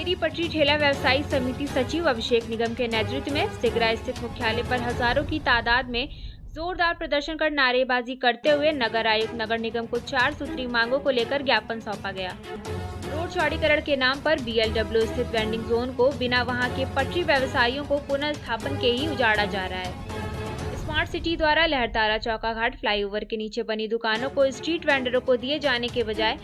फेरी पटरी ठेला व्यवसायी समिति सचिव अभिषेक निगम के नेतृत्व में सिगरा स्थित मुख्यालय पर हजारों की तादाद में जोरदार प्रदर्शन कर नारेबाजी करते हुए नगर आयुक्त नगर निगम को 4 सूत्री मांगों को लेकर ज्ञापन सौंपा गया। रोड चौड़ीकरण के नाम पर BLW स्थित वेंडिंग जोन को बिना वहां के पटरी व्यवसायियों को पुनर्स्थापन के ही उजाड़ा जा रहा है। स्मार्ट सिटी द्वारा लहरतारा चौका घाट फ्लाईओवर के नीचे बनी दुकानों को स्ट्रीट वेंडरों को दिए जाने के बजाय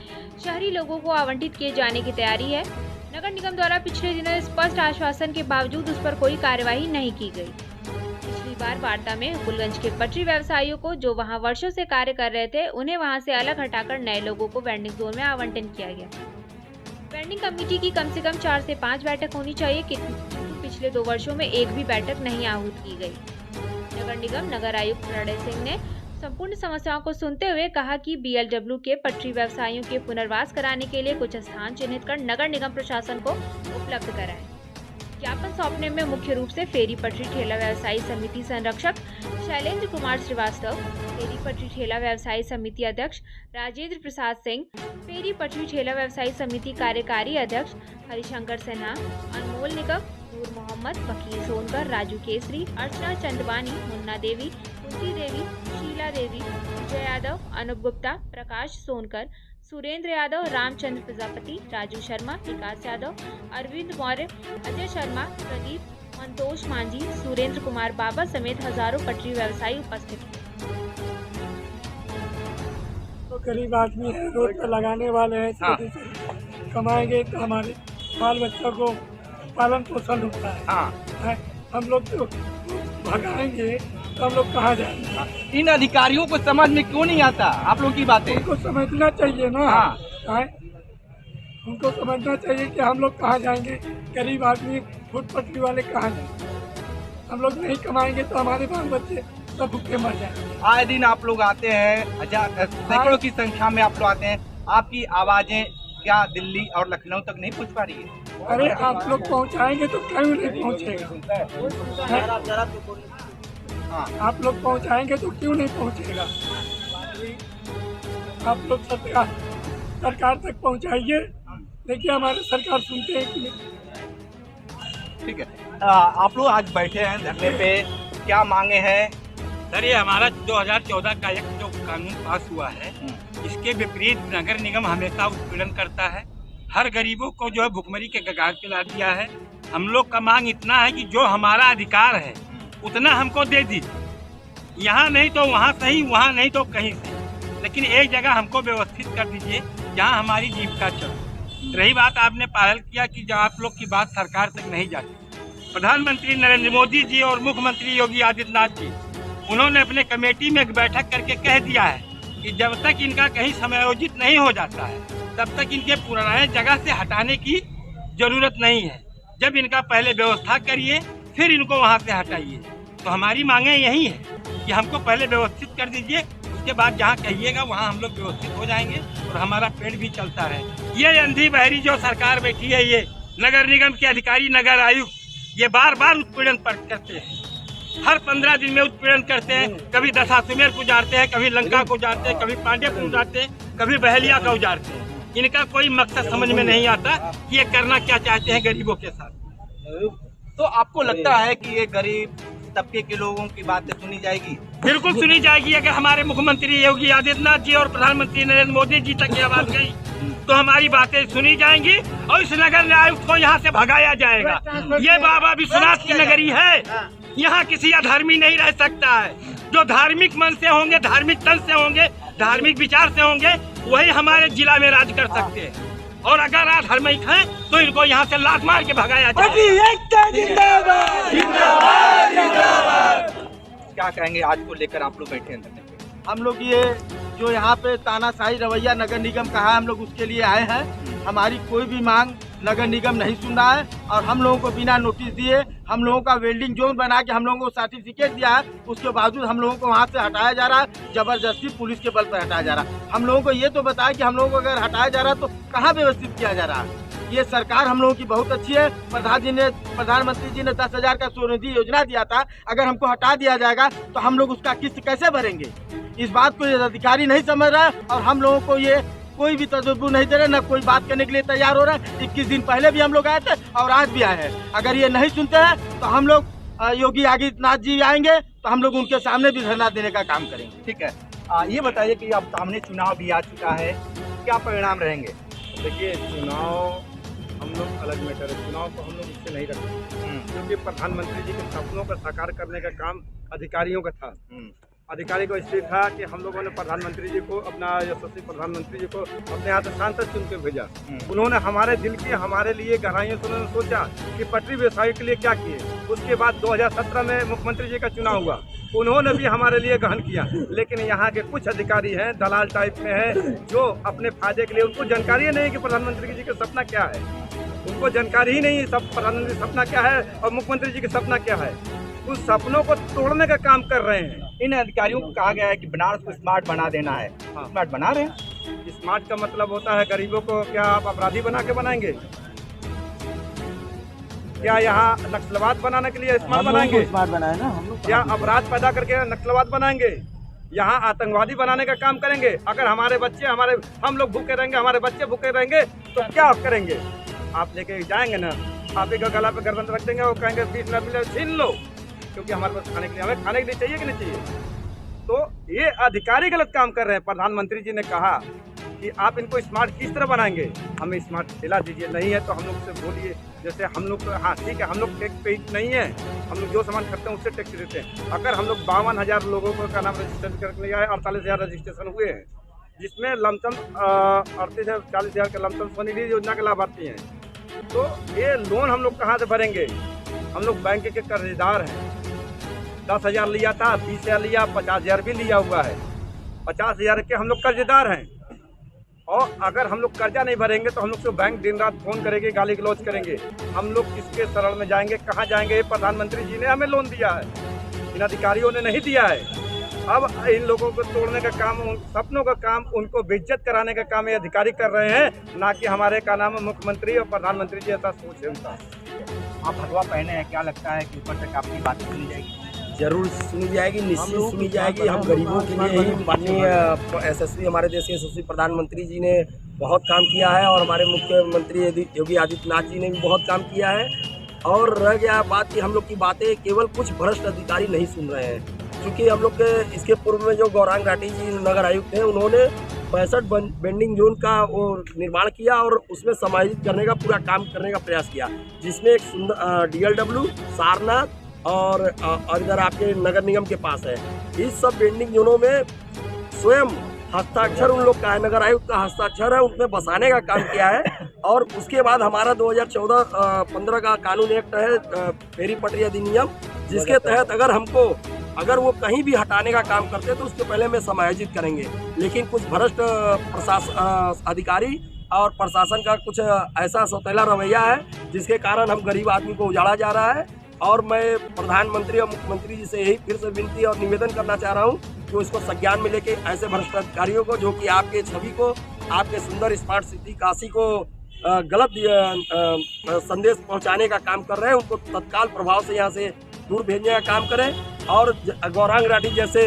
शहरी लोगों को आवंटित किए जाने की तैयारी है। नगर निगम द्वारा पिछले दिनों स्पष्ट आश्वासन के बावजूद उस पर कोई कार्यवाही नहीं की गई। पिछली बार वार्ता में हुकुलगंज के पटरी व्यवसायियों को जो वहां वर्षों से कार्य कर रहे थे उन्हें वहां से अलग हटाकर नए लोगों को वेंडिंग जोन में आवंटन किया गया। वेंडिंग कमेटी की कम से कम 4 से 5 बैठक होनी चाहिए, किंतु पिछले 2 वर्षों में एक भी बैठक नहीं आहूत की गई। नगर निगम नगर आयुक्त प्रणय सिंह ने संपूर्ण समस्याओं को सुनते हुए कहा कि BLW के पटरी व्यवसायियों के पुनर्वास कराने के लिए कुछ स्थान चिन्हित कर नगर निगम प्रशासन को उपलब्ध कराएं। ज्ञापन सौंपने में मुख्य रूप से फेरी पटरी ठेला व्यवसायी समिति संरक्षक शैलेंद्र कुमार श्रीवास्तव, फेरी पटरी ठेला व्यवसायी समिति अध्यक्ष राजेंद्र प्रसाद सिंह, फेरी पटरी ठेला व्यवसायी समिति कार्यकारी अध्यक्ष हरिशंकर सिन्हा, अनमोल निगम, नूर मोहम्मद, वकील सोनकर, राजू केसरी, अर्चना चंदवानी, मुन्ना देवी, कुंती देवी, शीला देवी, विजय यादव, अनूप गुप्ता, प्रकाश सोनकर, सुरेंद्र यादव, रामचंद्र प्रजापति, राजू शर्मा, विकास यादव, अरविंद मौर्य, अजय शर्मा, प्रदीप, संतोष मांझी, सुरेंद्र कुमार बाबा समेत हजारों पटरी व्यवसायी उपस्थित थे। तो गरीब आदमी है, रोड पर लगाने वाले हैं, कमाएंगे तो हमारे बाल बच्चों को पालन पोषण होता है। हम लोग तो भगाएंगे तो हम लोग कहाँ जाएंगे? इन अधिकारियों को समझ में क्यों नहीं आता आप लोग की बातें? उनको समझना चाहिए ना। उनको समझना चाहिए कि हम लोग कहाँ जाएंगे, गरीब आदमी फुटपट्टी वाले कहाँ जाएंगे? हम लोग नहीं कमाएंगे तो हमारे बाल बच्चे सब भूखे मर जाएंगे। आए दिन आप लोग आते हैं, सैकड़ों की संख्या में आप लोग आते हैं, आपकी आवाजें क्या दिल्ली और लखनऊ तक नहीं पहुंच पा रही है? अरे आप लोग पहुंचाएंगे तो क्यों नहीं पहुंचेगा? आप लोग पहुंचाएंगे तो क्यों नहीं पहुंचेगा? आप लोग सरकार तक पहुंचाइए, देखिए हमारे सरकार सुनते हैं कि नहीं। ठीक है, आप लोग आज बैठे हैं धरने पे, क्या मांगे हैं? सर, ये हमारा 2014 का एक जो कानून पास हुआ है, इसके विपरीत नगर निगम हमेशा उत्पीड़न करता है। हर गरीबों को जो है भुखमरी के कगार पे ला दिया है। हम लोग का मांग इतना है कि जो हमारा अधिकार है उतना हमको दे दीजिए। यहाँ नहीं तो वहाँ सही, वहाँ नहीं तो कहीं से, लेकिन एक जगह हमको व्यवस्थित कर दीजिए जहाँ हमारी जीविका चले। रही बात, आपने पहल किया कि जब आप लोग की बात सरकार तक नहीं जाती, प्रधानमंत्री नरेंद्र मोदी जी और मुख्यमंत्री योगी आदित्यनाथ जी, उन्होंने अपने कमेटी में एक बैठक करके कह दिया है कि जब तक इनका कहीं समायोजित नहीं हो जाता है तब तक इनके पुराने जगह से हटाने की जरूरत नहीं है। जब इनका पहले व्यवस्था करिए फिर इनको वहाँ से हटाइए। तो हमारी मांगे यही है कि हमको पहले व्यवस्थित कर दीजिए, उसके बाद जहाँ कहिएगा वहाँ हम लोग व्यवस्थित हो जाएंगे और हमारा पेड़ भी चलता रहे। ये अंधी बहरी जो सरकार बैठी है, ये नगर निगम के अधिकारी, नगर आयुक्त, ये बार बार उत्पीड़न करते हैं। हर 15 दिन में उत्पीड़न करते हैं। कभी दशाश्वमेध को उजाड़ते हैं, कभी लंका को उजाड़ते हैं, कभी पांड्य को उजाड़ते हैं, कभी बहलिया का उजाड़ते हैं। इनका कोई मकसद समझ में नहीं आता कि ये करना क्या चाहते हैं गरीबों के साथ। तो आपको लगता है कि ये गरीब तबके के लोगों की बातें सुनी जाएगी? बिल्कुल सुनी जाएगी। अगर हमारे मुख्यमंत्री योगी आदित्यनाथ जी और प्रधानमंत्री नरेंद्र मोदी जी तक ये आवाज गई तो हमारी बातें सुनी जाएंगी और इस नगर आयुक्त को यहाँ से भगाया जाएगा। ये बाबा विश्वनाथ की नगरी है, यहाँ किसी अधर्मी नहीं रह सकता है। जो धार्मिक मन से होंगे, धार्मिक तन से होंगे, धार्मिक विचार से होंगे, वही हमारे जिला में राज कर सकते हैं। और अगर अधर्मिक हैं तो इनको यहाँ से लात मार के भगाया जाए। क्या कहेंगे आज को लेकर आप लोग बैठे हैं? हम लोग ये जो यहाँ पे तानाशाही रवैया नगर निगम का है, हम लोग उसके लिए आए हैं। हमारी कोई भी मांग नगर निगम नहीं सुन रहा है और हम लोगों को बिना नोटिस दिए हम लोगों का वेल्डिंग जोन बना के हम लोगों को सर्टिफिकेट दिया है, उसके बावजूद हम लोगों को वहाँ से हटाया जा रहा है। जबरदस्ती पुलिस के बल पर हटाया जा रहा है। हम लोगों को ये तो बताया कि हम लोगों को अगर हटाया जा रहा है तो कहाँ व्यवस्थित किया जा रहा है। ये सरकार हम लोगों की बहुत अच्छी है। प्रधानमंत्री जी ने 10,000 का स्वनिधि योजना दिया था। अगर हमको हटा दिया जाएगा तो हम लोग उसका किस्त कैसे भरेंगे? इस बात को ये अधिकारी नहीं समझ रहा है और हम लोगों को ये कोई भी तजुर्बा नहीं दे रहे, न कोई बात करने के लिए तैयार हो रहा है। 21 दिन पहले भी हम लोग आए थे और आज भी आए हैं। अगर ये नहीं सुनते हैं तो हम लोग योगी आदित्यनाथ जी आएंगे तो हम लोग उनके सामने भी धरना देने का काम करेंगे। ठीक है, ये बताइए कि अब सामने चुनाव भी आ चुका है, क्या परिणाम रहेंगे? देखिए, चुनाव हम लोग अलग मैटर है, चुनाव को हम लोग इससे नहीं रखते, क्योंकि प्रधानमंत्री जी के सपनों का साकार करने का काम अधिकारियों का था। अधिकारी को इसलिए था कि हम लोगों ने प्रधानमंत्री जी को, अपना यशस्वी प्रधानमंत्री जी को अपने यहाँ से सांसद चुन के भेजा। उन्होंने हमारे दिल की, हमारे लिए गहराइयों से उन्होंने सोचा कि पटरी व्यवसायी के लिए क्या किए। उसके बाद 2017 में मुख्यमंत्री जी का चुनाव हुआ, उन्होंने भी हमारे लिए गहन किया। लेकिन यहाँ के कुछ अधिकारी हैं, दलाल टाइप में हैं, जो अपने फायदे के लिए, उनको जानकारी नहीं है कि प्रधानमंत्री जी का सपना क्या है। उनको जानकारी ही नहीं सब प्रधानमंत्री सपना क्या है और मुख्यमंत्री जी का सपना क्या है। उस सपनों को तोड़ने का काम कर रहे हैं। इन अधिकारियों को कहा गया है कि बनारस को स्मार्ट बना देना है। स्मार्ट बना रहे हैं। स्मार्ट का मतलब होता है गरीबों को क्या आप अपराधी बना के बनाएंगे? क्या यहाँ नक्सलवाद बनाने के लिए स्मार्ट बनाएंगे? स्मार्ट बनाए ना हम लोग। क्या अपराध पैदा करके नक्सलवाद बनाएंगे? यहाँ आतंकवादी बनाने का काम करेंगे? अगर हमारे बच्चे, हम लोग भूखे रहेंगे, हमारे बच्चे भूखे रहेंगे तो क्या करेंगे? आप लेके जाएंगे ना, आप एक गला पे गर्दन रख देंगे और कहेंगे 20 न मिले छीन लो, क्योंकि हमारे पास खाने के लिए, हमें खाने के लिए चाहिए कि नहीं चाहिए? तो ये अधिकारी गलत काम कर रहे हैं। प्रधानमंत्री जी ने कहा कि आप इनको स्मार्ट किस तरह बनाएंगे, हमें स्मार्ट दिला दीजिए। नहीं है तो हम लोग से बोलिए, जैसे हम लोग, हाँ ठीक है, हम लोग टैक्स पे नहीं है, हम लोग जो सामान खरीदते हैं उससे टैक्स देते हैं। अगर हम लोग 52,000 लोगों को का नाम रजिस्टर करके लिया है, 48,000 रजिस्ट्रेशन हुए हैं, जिसमें लमसम 38,000-40,000 के लमसम स्वनिधि योजना के लाभार्थी हैं। तो ये लोन हम लोग कहाँ से भरेंगे? हम लोग बैंक के कर्जदार हैं। 10,000 लिया था, 20,000 लिया, 50,000 भी लिया हुआ है। 50,000 के हम लोग कर्जदार हैं। और अगर हम लोग कर्जा नहीं भरेंगे तो हम लोग से बैंक दिन रात फोन करेंगे, गाली गलौज करेंगे। हम लोग किसके शरण में जाएंगे, कहाँ जाएंगे? प्रधानमंत्री जी ने हमें लोन दिया है, इन अधिकारियों ने नहीं दिया है। अब इन लोगों को तोड़ने का काम, उन सपनों का काम, उनको बेइज्जत कराने का काम ये अधिकारी कर रहे हैं, ना कि हमारे का नाम मुख्यमंत्री और प्रधानमंत्री जी ऐसा सोच है उनका। आप भगवा पहने हैं, क्या लगता है कि ऊपर तक आपकी बात सुनी जाएगी? जरूर सुनी जाएगी, निश्चित सुनी जाएगी। हम गरीबों के लिए ही, माननीय यशस्वी, हमारे देश के यशस्वी प्रधानमंत्री जी ने बहुत काम किया है और हमारे मुख्यमंत्री योगी आदित्यनाथ जी ने भी बहुत काम किया है। और रह गया बात कि हम लोग की बातें केवल कुछ भ्रष्ट अधिकारी नहीं सुन रहे हैं, क्योंकि हम लोग के इसके पूर्व में जो गौरांग राठी जी नगर आयुक्त हैं, उन्होंने 65 बेंडिंग जोन का वो निर्माण किया और उसमें समायोजित करने का पूरा काम करने का प्रयास किया, जिसमें एक सुंदर DLW, सारनाथ और इधर आपके नगर निगम के पास है। इस सब बेंडिंग जोनों में स्वयं हस्ताक्षर उन लोग का है, नगर आयुक्त का हस्ताक्षर है, उसमें बसाने का काम किया है। और उसके बाद हमारा 2014-15 का कानून एक्ट है, फेरी पटरी अधिनियम, जिसके तहत अगर वो कहीं भी हटाने का काम करते तो उसके पहले में समायोजित करेंगे। लेकिन कुछ भ्रष्ट अधिकारी और प्रशासन का कुछ ऐसा सौतेला रवैया है, जिसके कारण हम गरीब आदमी को उजाड़ा जा रहा है। और मैं प्रधानमंत्री और मुख्यमंत्री जी से यही फिर से विनती और निवेदन करना चाह रहा हूँ कि वो इसको संज्ञान में लेके ऐसे भ्रष्ट अधिकारियों को, जो कि आपके छवि को, आपके सुंदर स्मार्ट सिटी काशी को गलत संदेश पहुंचाने का काम कर रहे हैं, उनको तत्काल प्रभाव से यहाँ से दूर भेजने का काम करें। और गौरांग राठी जैसे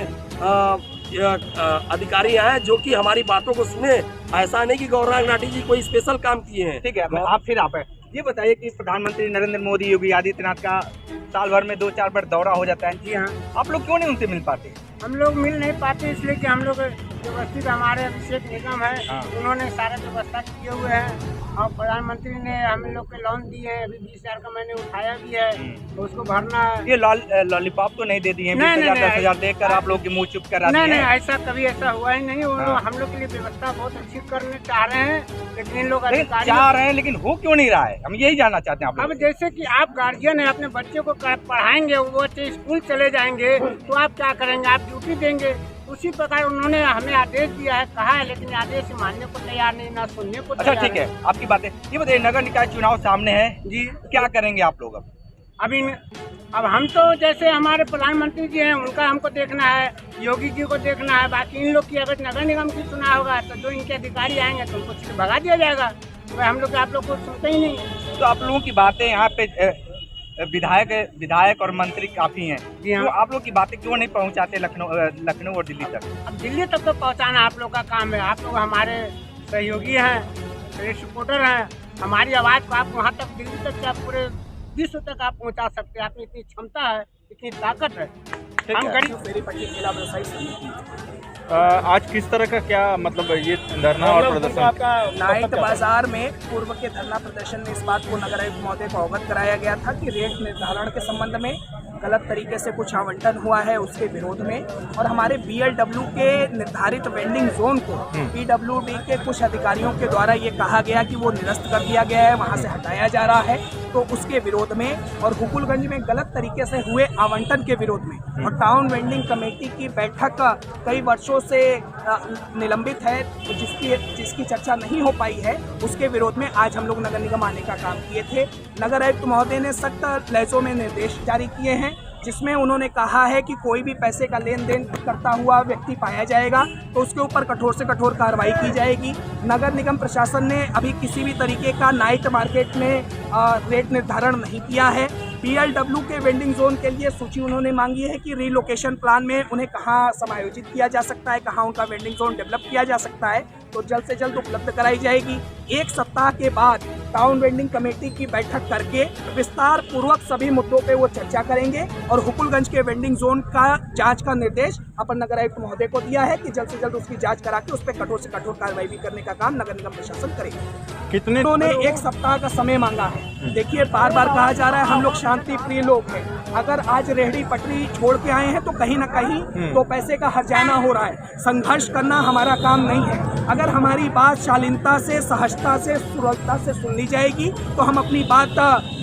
अधिकारी हैं जो कि हमारी बातों को सुने। ऐसा नहीं कि गौरांग राठी जी कोई स्पेशल काम किए हैं। ठीक है, आप ये बताइए कि प्रधानमंत्री नरेंद्र मोदी, योगी आदित्यनाथ का साल भर में 2-4 बार दौरा हो जाता है। जी हाँ, आप लोग क्यों नहीं उनसे मिल पाते? हम लोग मिल नहीं पाते इसलिए कि हम लोग व्यवस्थित, हमारे अभिषेक निगम है, उन्होंने सारा व्यवस्था किए हुए हैं। और प्रधानमंत्री ने हम लोग के लोन दिए हैं, अभी 20,000 का मैंने उठाया भी है, तो उसको भरना है। ये लॉलीपॉप तो नहीं दे दिए? 20,000 10,000 देकर आप लोग की मुँह चुप करा दिए? नहीं, ऐसा कभी ऐसा हुआ ही नहीं। हम लोग के लिए व्यवस्था बहुत अच्छी करने चाह रहे हैं, लेकिन इन लोग अधिकारी चाह रहे हैं, लेकिन हो क्यों नहीं रहा है? हम यही जानना चाहते हैं आप लोग। अब जैसे कि आप गार्जियन है, अपने बच्चे को पढ़ाएंगे, वो बच्चे स्कूल चले जाएंगे, तो आप क्या करेंगे? आप ड्यूटी देंगे। उसी प्रकार उन्होंने हमें आदेश दिया है, कहा है, लेकिन आदेश मानने को तैयार नहीं, ना सुनने को तैयार। अच्छा ठीक है, आपकी बातें ये बताइए, नगर निकाय चुनाव सामने है जी, क्या करेंगे आप लोग? अब हम तो जैसे हमारे प्रधानमंत्री जी हैं, उनका हमको देखना है, योगी जी को देखना है। बाकी इन लोग की अगर नगर निगम की चुनाव होगा तो जो इनके अधिकारी आएंगे तो उनको सीधे भगा दिया जाएगा। तो हम लोग आप लोग को सुनते ही नहीं। तो आप लोगों की बातें यहाँ पे विधायक और मंत्री काफी हैं, तो आप लोग की बातें क्यों नहीं पहुँचाते लखनऊ और दिल्ली तक? अब दिल्ली तक तो पहुँचाना आप लोग का काम है। आप लोग हमारे सहयोगी हैं, मेरे सपोर्टर हैं। हमारी आवाज़ को आप वहाँ तक, दिल्ली तक, क्या पूरे विश्व तक आप पहुँचा सकते हैं। आप में इतनी क्षमता है, इतनी ताकत है। हम गरीब फेरी पट्टी जिला व्यवसायी समिति आज किस तरह का क्या मतलब ये धरना और प्रदर्शन? नाइट बाजार में पूर्व के धरना प्रदर्शन में इस बात को नगर आयुक्त महोदय को अवगत कराया गया था कि रेट निर्धारण के संबंध में गलत तरीके से कुछ आवंटन हुआ है, उसके विरोध में, और हमारे BLW के निर्धारित वेंडिंग जोन को PWD के कुछ अधिकारियों के द्वारा ये कहा गया कि वो निरस्त कर दिया गया है, वहाँ से हटाया जा रहा है, तो उसके विरोध में, और हुकुलगंज में गलत तरीके से हुए आवंटन के विरोध में, और टाउन वेंडिंग कमेटी की बैठक कई वर्षों से निलंबित है, जिसकी चर्चा नहीं हो पाई है, उसके विरोध में आज हम लोग नगर निगम आने का काम किए थे। नगर आयुक्त महोदय ने सख्त लहजों में निर्देश जारी किए हैं, जिसमें उन्होंने कहा है कि कोई भी पैसे का लेन देन करता हुआ व्यक्ति पाया जाएगा तो उसके ऊपर कठोर से कठोर कार्रवाई की जाएगी। नगर निगम प्रशासन ने अभी किसी भी तरीके का नाइट मार्केट में रेट निर्धारण नहीं किया है। BLW के वेंडिंग जोन के लिए सूची उन्होंने मांगी है कि रीलोकेशन प्लान में उन्हें कहाँ समायोजित किया जा सकता है, कहाँ उनका वेंडिंग जोन डेवलप किया जा सकता है, तो जल्द से जल्द उपलब्ध कराई जाएगी। एक सप्ताह के बाद टाउन वेंडिंग कमेटी की बैठक करके विस्तार पूर्वक सभी मुद्दों पे वो चर्चा करेंगे, और हुकुलगंज के वेंडिंग जोन का जांच का निर्देश अपर नगर आयुक्त महोदय को दिया है कि जल्द से जल्द उसकी जांच करा के उस पर कठोर से कठोर कार्रवाई भी करने का काम नगर निगम प्रशासन करेगा। कितने उन्होंने एक सप्ताह का समय मांगा है। देखिए, बार बार कहा जा रहा है हम लोग शांति प्रिय लोग हैं, अगर आज रेहड़ी पटरी छोड़ के आए हैं तो कहीं ना कहीं तो पैसे का हर्जाना हो रहा है। संघर्ष करना हमारा काम नहीं है। अगर हमारी बात शालीनता से, सहजता से, सुलभता से सुन ली जाएगी तो हम अपनी बात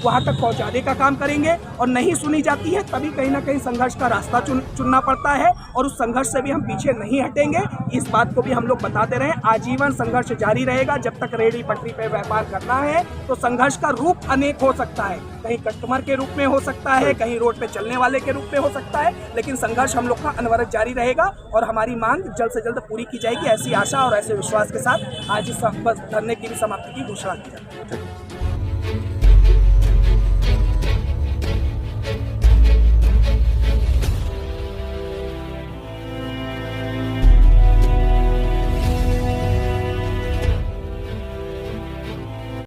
वहाँ तक पहुँचाने का काम करेंगे, और नहीं सुनी जाती है तभी कहीं ना कहीं संघर्ष का रास्ता चुनना पड़ता है, और उस संघर्ष से भी हम पीछे नहीं हटेंगे। इस बात को भी हम लोग बताते रहे, आजीवन संघर्ष जारी रहेगा। जब तक रेहड़ी पटरी पे व्यापार करना है तो संघर्ष का रूप अनेक हो सकता है, कहीं कस्टमर के रूप में हो सकता है, कहीं रोड पे चलने वाले के रूप में हो सकता है, लेकिन संघर्ष हम लोग का अनवरत जारी रहेगा और हमारी मांग जल्द से जल्द पूरी की जाएगी। ऐसी आशा और ऐसे विश्वास के साथ आज इस धरने की भी समाप्ति की घोषणा की जाए।